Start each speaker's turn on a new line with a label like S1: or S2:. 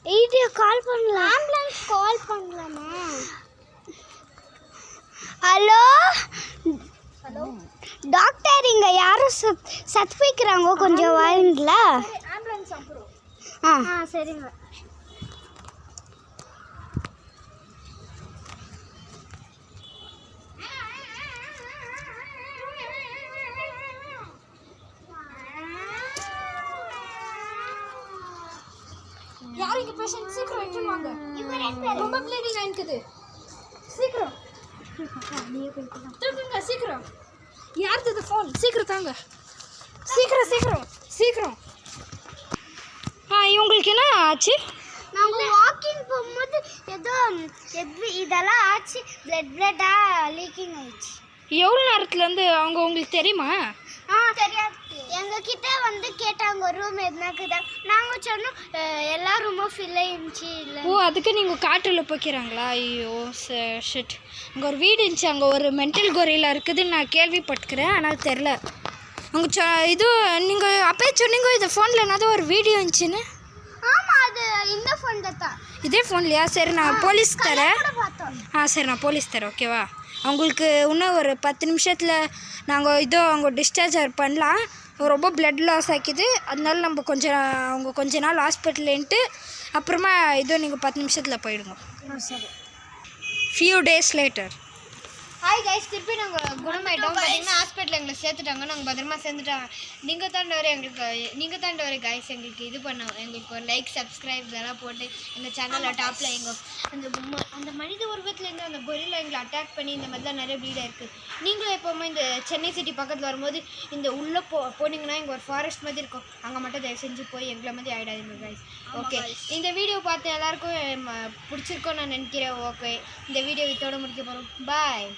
S1: Video call பண்ணலாம். Ambulance கால் பண்ணலாமா? Hello hello doctor, இங்கே யாரும் சத்து வைக்கிறாங்க, கொஞ்சம் வரீங்களா? ஆம்புலன்ஸ் அப்புறம் சரிங்க.
S2: யார் இங்க பேஷண்ட்? சீக்கிரம் எடுத்துட்டு வாங்க. ரொம்ப ப்ளீடிங் ஆயிக்குது. சீக்கிரம் தூக்குங்க, சீக்கிரம். யார்து ஃபோன்? சீக்கிரம் தாங்க, சீக்கிரம் சீக்கிரம் சீக்கிரம். இவங்களுக்கு என்ன ஆச்சு?
S1: நாங்கள் வாக்கிங் போகும்போது ஏதோ இதெல்லாம் ஆச்சு, பிளட்டாக லீக்கிங் ஆயிடுச்சு.
S2: எவ்வளோ நேரத்துலேருந்து அவங்க உங்களுக்கு தெரியுமா?
S1: தெரியாது. எங்ககிட்ட வந்து கேட்டாங்க ரூம் எதுனாக்குதா, நாங்கள் சொன்னோம் எல்லா ரூமும் ஃபில் ஆயிடுச்சு. இல்லை
S2: அதுக்கு நீங்கள் காட்டில் போய்க்கிறாங்களா? ஐயோ ஷிட். அங்கே ஒரு வீடு இருந்துச்சு, அங்கே ஒரு மென்டல் கொரிலா இருக்குதுன்னு நான் கேள்விப்பட்டுக்கிறேன், ஆனால் தெரில. அங்கே இது நீங்கள் அப்பயே சொன்னீங்க இந்த ஃபோனில் என்னது ஒரு வீடியோ இருந்துச்சுன்னு.
S1: ஆமாம், அது இந்த ஃபோனில் தான்.
S2: இதே ஃபோன்லையா? சரி, நான் போலீஸ் தரேன்.
S1: பார்த்தோம்.
S2: சரி, நான் போலீஸ் தரேன், ஓகேவா? அவங்களுக்கு இன்னும் ஒரு 10 நிமிஷத்தில் நாங்கள் அவங்க டிஸ்சார்ஜ் பண்ணலாம். ரொம்ப பிளட் லாஸ் ஆக்கிது, அதனால நம்ம அவங்க கொஞ்ச நாள் ஹாஸ்பிட்டல்ன்ட்டு அப்புறமா நீங்கள் 10 நிமிஷத்தில் போயிடுங்க.
S1: சரி.
S2: Few days later.
S1: Hi guys, திருப்பி நாங்கள் குணமாயிட்டோம். பார்த்தீங்கன்னா ஹாஸ்பிட்டலில் எங்களை சேர்த்துட்டாங்க, நாங்கள் பத்திரமா சேர்ந்துட்டாங்க. நீங்கள் தாண்டவரை கைஸ் எங்களுக்கு இது பண்ணோம். எங்களுக்கு ஒரு லைக், சப்ஸ்கிரைப் இதெல்லாம் போட்டு எங்கள் சேனலில் டாப்பில் அந்த மனித உருவத்துலேருந்து அந்த கொரிலா எங்களை அட்டாக் பண்ணி இந்த மாதிரிலாம் நிறைய ப்ளீடாக இருக்குது. நீங்களும் எப்போவுமே இந்த சென்னை சிட்டி பக்கத்தில் வரும்போது இந்த உள்ளே போனீங்கன்னா இங்கே ஒரு ஃபாரஸ்ட் மாதிரி இருக்கும், அங்கே மட்டும் தயவு செஞ்சு போய் எங்களை மாதிரி ஆகிடாதீங்க கைஸ். ஓகே, இந்த வீடியோ பார்த்து எல்லாருக்கும் பிடிச்சிருக்கோன்னு நான் நினைக்கிறேன். ஓகே, இந்த வீடியோ இதோட முடிக்க போகிறோம். பாய்.